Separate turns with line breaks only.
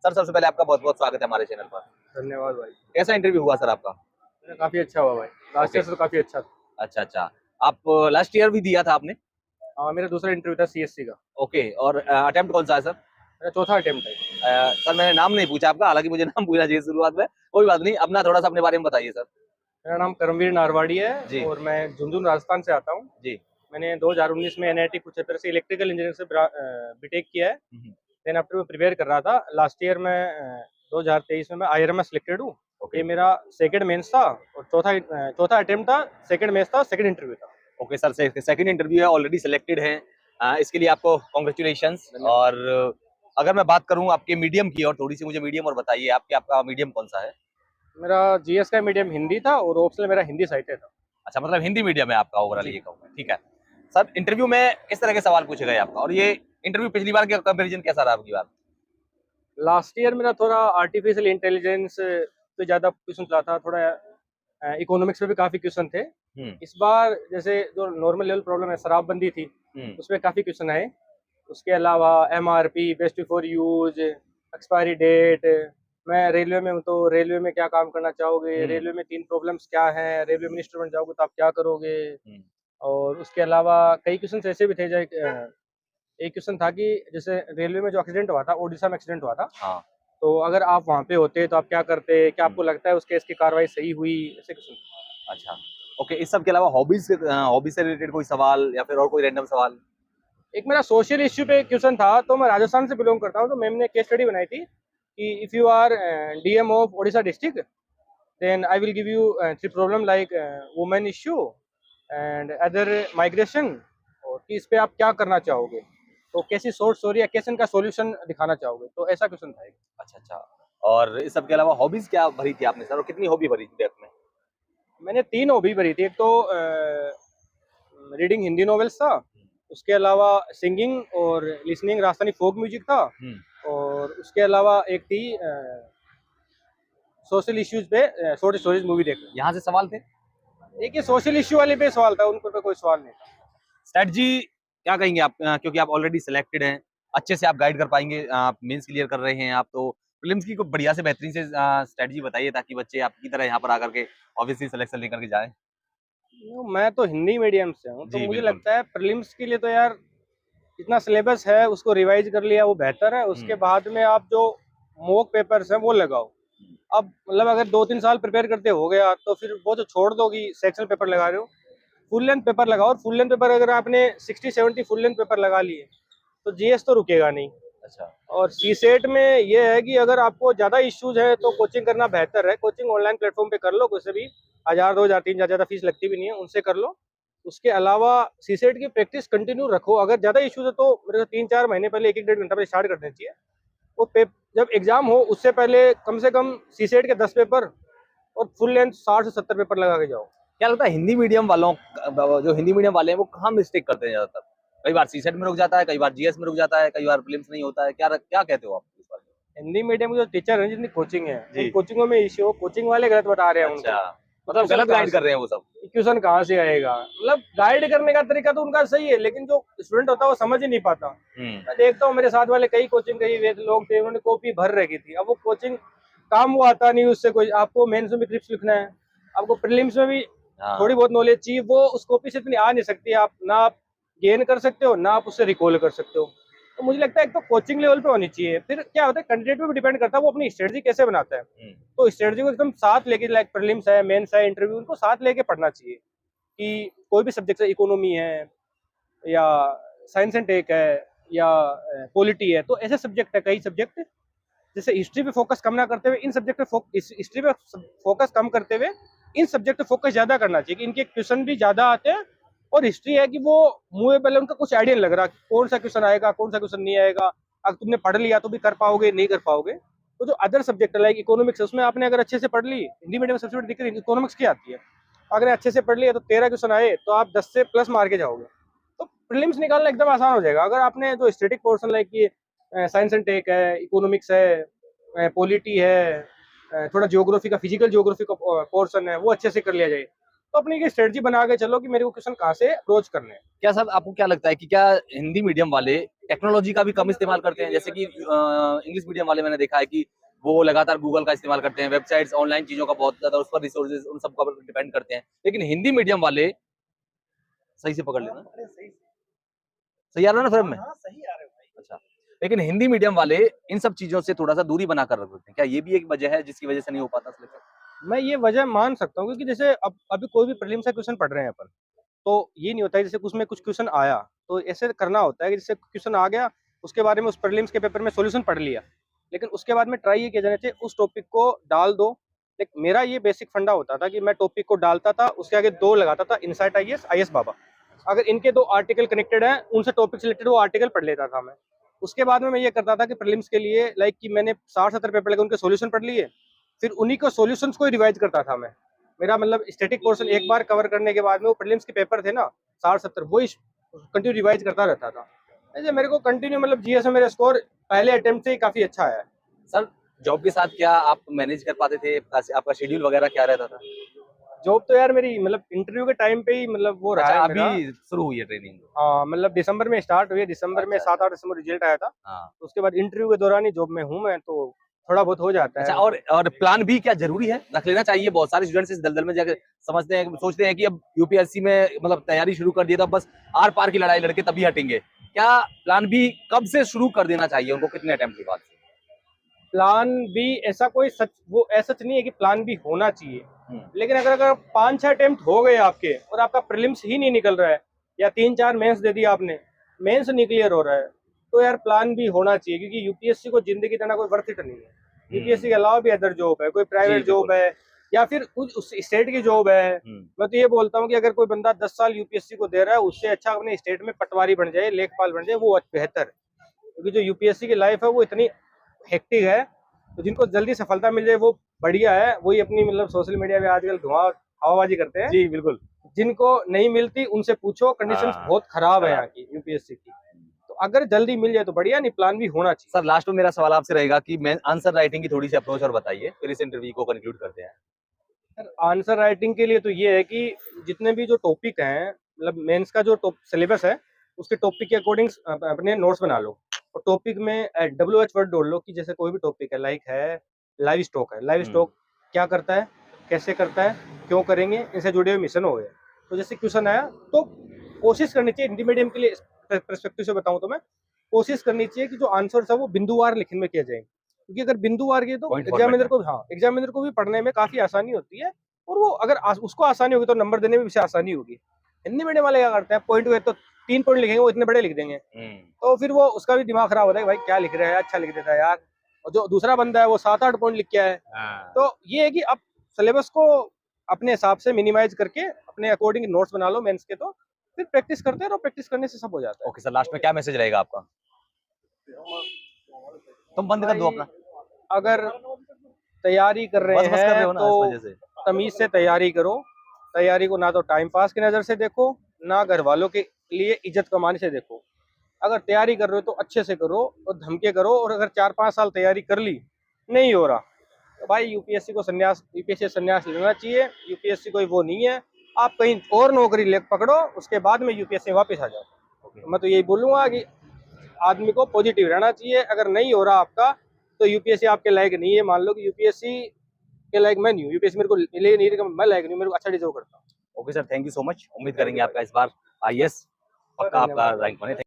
Sir सबसे पहले आपका बहुत बहुत स्वागत है हमारे चैनल पर।
धन्यवाद भाई।
कैसा इंटरव्यू हुआ सर आपका?
काफी अच्छा हुआ भाई। Last year
okay.
से तो काफी अच्छा था।
अच्छा अच्छा। आप लास्ट ईयर भी दिया था आपने?
हाँ, मेरा दूसरा इंटरव्यू था सीएससी का।
ओके, और अटेम्प्ट कौन सा है सर?
मेरा चौथा अटेम्प्ट है।
सर मैंने नाम नहीं पूछा आपका, हालांकि मुझे नाम पूछना चाहिए शुरुआत में। कोई बात नहीं, अपना थोड़ा सा अपने बारे में बताइए सर।
मेरा नाम करमवीर नारवाड़ी है
जी
और मैं झुंझुनू राजस्थान से आता हूँ।
जी।
मैंने 2019 में एनआईटी कुरुक्षेत्र से इलेक्ट्रिकल इंजीनियर से बीटेक किया है। देन आफ्टर मैं प्रिपेयर कर रहा था। लास्ट ईयर में 2023 में मैं आईआरएम में सिलेक्टेड हूँ।
ओके
ये मेरा सेकंड मेंस था और चौथा अटेम्प्ट था। सेकंड मेंस था, सेकंड इंटरव्यू था।
ओके सर, सेकंड इंटरव्यू है, ऑलरेडी सिलेक्टेड है। इसके लिए आपको कॉन्ग्रेचुलेशंस। और अगर मैं बात करूं आपके मीडियम की, और थोड़ी सी मुझे मीडियम और बताइए आपके, आपका मीडियम कौन सा है?
मेरा जीएस का मीडियम हिंदी था और ऑप्शनल मेरा हिंदी साहित्य था।
अच्छा, मतलब हिंदी मीडियम है आपका ओवरऑल,
जी।
ये कहूँगा। ठीक है सर, इंटरव्यू में किस तरह के सवाल पूछे गए आपका, और ये इंटरव्यू पिछली बार के कंपैरिजन कैसा रहा आपकी बार?
लास्ट ईयर मेरा थोड़ा आर्टिफिशियल इंटेलिजेंस पे ज़्यादा क्वेश्चन चला था, थोड़ा इकोनॉमिक्स पे भी काफ़ी क्वेश्चन थे। इस बार जैसे जो नॉर्मल लेवल प्रॉब्लम है, शराबबंदी थी, उसमें काफ़ी क्वेश्चन आए। उसके अलावा MRP, best before use, expiry date, मैं रेलवे में हूँ तो रेलवे में क्या काम करना चाहोगे, रेलवे में 3 प्रॉब्लम्स क्या हैं, रेलवे मिनिस्टर बन जाओगे तो आप क्या करोगे? और उसके अलावा कई क्वेश्चंस ऐसे भी थे, एक क्वेश्चन था कि जैसे रेलवे में जो एक्सीडेंट हुआ था, ओडिशा में एक्सीडेंट हुआ था,
हाँ।
तो अगर आप वहाँ पे होते तो आप क्या करते? क्या आपको लगता है उस केस की कार्रवाई सही हुई? ऐसे क्वेश्चन।
अच्छा। ओके, इस सब के अलावा हॉबीज से रिलेटेड कोई सवाल या फिर और कोई रैंडम सवाल?
एक मेरा सोशल इश्यू पे क्वेश्चन था, तो मैं राजस्थान से बिलोंग करता हूँ, तो मैम ने केस स्टडी बनाई थी कि if you are DM of Odisha district, then I will give you 3 problem like women issue and other migration, और कि इस पे आप क्या करना चाहोगे? तो कैसी शॉर्ट स्टोरी या कैसे इनका सॉल्यूशन दिखाना चाहोगे? तो ऐसा क्वेश्चन था एक।
अच्छा अच्छा। और इस सब के अलावा हॉबीज क्या भरी थी आपने सर, और कितनी हॉबी भरी थी डेफ में?
मैंने 3 हॉबी भरी थी। एक तो रीडिंग हिंदी नॉवेल्स था, उसके अलावा सिंगिंग और लिसनिंग राजस्थानी फोक म्यूजिक था, और उसके अलावा एक थी सोशल इश्यूज पे शॉर्ट स्टोरीज मूवी देखना।
यहाँ से सवाल थे?
एक ये सोशल इश्यू वाले पे सवाल था, उन पे कोई सवाल नहीं था।
स्ट्रेटजी क्या कहेंगे आप, क्योंकि आप ऑलरेडी सिलेक्टेड हैं, अच्छे से आप गाइड कर पाएंगे, आप मेंस क्लियर कर रहे हैं आप, तो प्रीलिम्स की कोई बढ़िया से बेहतरीन से स्ट्रेटजी बताइए, ताकि बच्चे आपकी तरह यहाँ पर आकर के ऑब्वियसली सिलेक्शन लेकर के जाएं।
मैं तो हिंदी मीडियम से हूँ, तो
जी
मुझे
बिल्कुल।
लगता है प्रीलिम्स के लिए तो यार इतना सिलेबस है, उसको रिवाइज कर लिया वो बेहतर है। उसके बाद में आप जो मॉक पेपर्स हैं वो लगाओ। अब मतलब अगर 2-3 साल प्रिपेयर करते हो गया, तो फिर वो तो छोड़ दो कि सेक्शनल पेपर लगा रहे हो। फुल लेंथ पेपर लगाओ, और फुल लेंथ पेपर अगर आपने 60-70 फुल लेंथ पेपर लगा लिए, तो जीएस तो रुकेगा नहीं।
अच्छा।
और सीसेट में ये है कि अगर आपको ज़्यादा इश्यूज है तो कोचिंग करना बेहतर है। कोचिंग ऑनलाइन प्लेटफॉर्म पे कर लो, कोई से भी 1000, 2000, 3000 ज़्यादा फीस लगती भी नहीं है, उनसे कर लो। उसके अलावा सीसेट की प्रैक्टिस कंटिन्यू रखो। अगर ज़्यादा इश्यूज है तो मेरे को 3-4 महीने पहले 1-1 डेढ़ घंटा पहले स्टार्ट कर देना चाहिए। वो जब एग्जाम हो उससे पहले कम से कम सीसेट के 10 पेपर और फुल लेंथ 60 से 70 पेपर लगा के जाओ।
क्या लगता है हिंदी मीडियम वालों, जो हिंदी मीडियम वाले हैं वो कहाँ मिस्टेक करते हैं ज्यादातर? कई बार सीसेट में रुक जाता है, कई बार जीएस में रुक जाता है, कई बार प्रीलिम्स नहीं होता है, क्या क्या कहते हो आप इस बारे में?
हिंदी मीडियम के जो टीचर हैं, जितनी कोचिंग है, उन
जी।
कोचिंगों में इश्यू, कोचिंग वाले गलत बता रहे हैं उनको।
अच्छा, मतलब गलत गाइड कर रहे हैं वो सब।
क्वेश्चन कहाँ से आएगा? मतलब गाइड करने का तरीका तो उनका सही है, लेकिन जो स्टूडेंट होता है वो समझ ही नहीं पाता। मैं देखता हूँ मेरे साथ वाले कई कोचिंग कई लोग थे, उन्होंने कॉपी भर रखी थी। अब वो कोचिंग काम वो आता नहीं उससे, कोई आपको मेंस में भी क्लिप्स लिखना है, आपको प्रीलिम्स में भी थोड़ी बहुत नॉलेज चाहिए, वो उस कॉपी से इतनी आ नहीं सकती। आप ना आप गेन कर सकते हो, ना आप उससे रिकॉल कर सकते हो। तो मुझे लगता है एक तो कोचिंग लेवल पे होनी चाहिए। फिर क्या होता है, कैंडिडेट पे भी डिपेंड करता है वो अपनी स्ट्रेटजी कैसे बनाता है। तो स्ट्रेटजी को एकदम साथ लेके, लाइक प्रीलिम्स है, मेंस है, इंटरव्यू, उनको साथ लेके पढ़ना चाहिए। कि कोई भी सब्जेक्ट है, इकोनॉमी है या साइंस एंड टेक है या पॉलिटी है, तो ऐसे सब्जेक्ट है कई सब्जेक्ट, जैसे हिस्ट्री पे फोकस कम ना करते हुए इन सब्जेक्ट पे हिस्ट्री पे फोकस कम करते हुए इन सब्जेक्ट पे फोकस ज्यादा करना चाहिए, कि इनके क्वेश्चन भी ज्यादा आते हैं। और हिस्ट्री है कि वो मुंह पे पहले उनका कुछ आइडिया नहीं लग रहा कि कौन सा क्वेश्चन आएगा, कौन सा क्वेश्चन नहीं आएगा। अगर तुमने पढ़ लिया तो भी कर पाओगे, नहीं कर पाओगे। तो जो अदर सब्जेक्ट है लाइक इकोनॉमिक्स है, उसमें आपने अगर अच्छे से पढ़ ली, हिंदी मीडियम में सबसे बड़ी दिक्कत इकोनॉमिक्स की आती है। अगर अच्छे से पढ़ लिया तो 13 क्वेश्चन आए तो आप 10 से प्लस मार के जाओगे। तो प्रीलिम्स निकालना एकदम आसान हो जाएगा अगर आपने जो स्टैटिक पोर्शन लाइक कि साइंस एंड टेक है, इकोनॉमिक्स है, पॉलिटी है, थोड़ा ज्योग्राफी का, फिजिकल ज्योग्राफी का पोर्शन है, वो अच्छे से कर लिया जाए। तो अपनी एक स्ट्रेटजी बना के चलो कि मेरे को क्वेश्चन कहाँ से अप्रोच करने हैं।
क्या सर आपको क्या लगता है कि क्या हिंदी मीडियम वाले टेक्नोलॉजी का भी कम इस्तेमाल करते हैं? जैसे कि इंग्लिश मीडियम वाले मैंने देखा है कि वो लगातार गूगल का इस्तेमाल करते हैं, वेबसाइट्स, ऑनलाइन चीजों का बहुत ज्यादा उस पर रिसोर्सेज उन सब पर डिपेंड करते हैं। लेकिन हिंदी मीडियम वाले सही से पकड़ लेना, सही आ रहा है ना फ्रेम में?
सही आ रहे हो भाई।
अच्छा, लेकिन हिंदी मीडियम वाले इन सब चीजों से थोड़ा सा दूरी बनाकर रख देते हैं। क्या ये भी एक वजह है जिसकी वजह से नहीं हो पाता सिलेक्शन?
मैं ये वजह मान सकता हूँ, क्योंकि जैसे अब अभी कोई भी प्रीलिम्स का क्वेश्चन पढ़ रहे हैं अपन, तो ये नहीं होता है जैसे उसमें कुछ क्वेश्चन आया तो ऐसे करना होता है कि जैसे क्वेश्चन आ गया उसके बारे में उस प्रीलिम्स के पेपर में सॉल्यूशन पढ़ लिया, लेकिन उसके बाद में ट्राई ये किया जाना चाहिए उस टॉपिक को डाल दो। एक मेरा ये बेसिक फंडा होता था कि मैं टॉपिक को डालता था, उसके आगे 2 लगाता था, इनसाइट आईएएस, आईएएस बाबा। अगर इनके 2 आर्टिकल कनेक्टेड हैं, उनसे टॉपिक से रिलेटेड वो आर्टिकल पढ़ लेता था मैं। उसके बाद में मैं ये करता था कि प्रीलिम्स के लिए लाइक कि मैंने 60-70 पेपर लगे उनके सॉल्यूशन पढ़ लिए, फिर उन्हीं को सॉल्यूशंस को ही रिवाइज करता था मैं। मेरा मतलब स्टैटिक पोर्शन एक बार कवर करने के बाद में वो प्रीलिम्स के पेपर थे ना 60-70, वही कंटिन्यू रिवाइज करता रहता था। ऐसे मेरे को कंटिन्यू मतलब जीएस में मेरा स्कोर पहले अटेम्प्ट से ही काफी अच्छा आया है।
सर जॉब के साथ क्या आप मैनेज कर पाते थे? आपका शेड्यूल वगैरह क्या रहता था?
जॉब तो यार मेरी मतलब इंटरव्यू के टाइम पे ही मतलब वो रहा
अच्छा,
है मेरा।
अभी शुरू हुई है ट्रेनिंग?
हाँ, मतलब दिसंबर में स्टार्ट हुई है, दिसंबर में
अच्छा,
7-8 दिसंबर रिजल्ट आया था।
हाँ।
तो उसके बाद इंटरव्यू के दौरान ही जॉब में हूँ मैं, तो थोड़ा बहुत हो जाता
अच्छा,
है।
और प्लान बी क्या जरूरी है? रख लेना चाहिए? बहुत सारे स्टूडेंट्स इस दलदल में जाकर समझते हैं, सोचते हैं कि अब यूपीएससी में मतलब तैयारी शुरू कर दी है तो अब बस आर पार की लड़ाई लड़के तभी हटेंगे। क्या प्लान बी कब से शुरू कर देना चाहिए उनको, कितने अटेम्प्ट के बाद?
प्लान बी ऐसा कोई सच वो ऐसा नहीं है कि प्लान बी होना चाहिए, लेकिन अगर अगर 5-6 अटेम्प्ट हो गए आपके और आपका प्रीलिम्स ही नहीं निकल रहा है, या 3-4 मेंस दे दिया आपने, मेंस नहीं क्लियर हो रहा है, तो यार प्लान बी होना चाहिए, क्योंकि यूपीएससी को जिंदगी देना कोई वर्थ इट नहीं है। यूपीएससी के अलावा भी अदर जॉब है, कोई
जी,
प्राइवेट जॉब
बिल्कुल।
है, या फिर कुछ उस स्टेट की जॉब है। मैं तो ये बोलता हूँ कि अगर कोई बंदा 10 साल यूपीएससी को दे रहा है, उससे अच्छा अपने स्टेट में पटवारी बन जाए, लेखपाल बन जाए, वो बेहतर है। क्योंकि जो यूपीएससी की लाइफ है वो इतनी हेक्टिक है, तो जिनको जल्दी सफलता मिल जाए वो बढ़िया है, वही अपनी मतलब सोशल मीडिया पे आजकल धुआं हवाबाजी करते हैं।
जी, बिल्कुल।
जिनको नहीं मिलती उनसे पूछो, कंडीशंस
हाँ,
बहुत खराब है
खराब।
यहाँ की यूपीएससी की। तो अगर जल्दी मिल जाए तो बढ़िया, नहीं प्लान भी होना चाहिए।
सर लास्ट में मेरा सवाल आपसे रहेगा कि मैं आंसर राइटिंग की थोड़ी सी अप्रोच और बताइए, फिर इस इंटरव्यू को कंक्लूड करते हैं।
सर आंसर राइटिंग के लिए तो ये है कि जितने भी जो टॉपिक हैं, मतलब मेंस का जो सिलेबस है, उसके टॉपिक के अकॉर्डिंग अपने नोट्स बना लो, और टॉपिक में WH वर्ड जोड़ लो कि जैसे कोई भी टॉपिक है, लाइक है लाइव स्टॉक है, लाइव स्टॉक क्या करता है, कैसे करता है, क्यों करेंगे, इनसे जुड़े हुए मिशन हो गए। तो जैसे क्वेश्चन आया तो कोशिश करनी चाहिए, हिंदी मीडियम के लिए परस्पेक्टिव से बताऊं तो मैं कोशिश करनी चाहिए कि जो आंसर है वो बिंदुवार लिखने में किया जाए, क्योंकि अगर बिंदुवार किए तो
पॉइंट फॉर्मेट में।
एग्जामिनर को भी पढ़ने में काफी आसानी होती है, और वो अगर उसको आसानी होगी तो नंबर देने में भी आसानी होगी। हिंदी मीडियम वाले क्या करते हैं, पॉइंट हुए तो 3 पॉइंट लिखेंगे, वो इतने बड़े लिख देंगे, तो फिर वो उसका भी दिमाग खराब होता है कि भाई क्या लिख रहा है, अच्छा लिख देता है यार। और जो दूसरा बंदा है वो 7-8 पॉइंट लिख के आया है।
हाँ।
तो ये है कि आप सिलेबस को अपने हिसाब से मिनिमाइज करके अपने अकॉर्डिंग नोट्स बना लो मेंस के, तो फिर प्रैक्टिस करते रहो, प्रैक्टिस करने से सब हो जाता है।
ओके सर, लास्ट में क्या मैसेज रहेगा आपका? तुम बंद कर दो
भाई
अपना।
अगर तैयारी कर रहे
बस कर रहे
हैं
हो
तो
ना इस वजह से।
तमीज से तैयारी करो। तैयारी को ना तो टाइम पास की नज़र से देखो, ना घर वालों के लिए इज्जत कमाने से देखो। अगर तैयारी कर रहे हो तो अच्छे से करो और धमके करो, और अगर 4-5 साल तैयारी कर ली, नहीं हो रहा, तो भाई यूपीएससी संन्यास लेना चाहिए। यूपीएससी कोई वो नहीं है, आप कहीं और नौकरी ले पकड़ो, उसके बाद में यूपीएससी में वापस आ जाओ। तो मैं तो यही बोलूँगा कि आदमी को पॉजिटिव रहना चाहिए। अगर नहीं हो रहा आपका तो यूपीएससी आपके लायक नहीं है। मान लो कि यूपीएससी के लायक मैं नहीं हूँ, यूपीएससी मेरे को ले नहीं रही, मैं लायक नहीं हूँ, मेरे को अच्छा डिजर्व करता हूँ।
Okay sir, thank you so much. उम्मीद करेंगे आपका इस बार आईएएस पक्का आपका
धन्यवाद।
रैंक बने।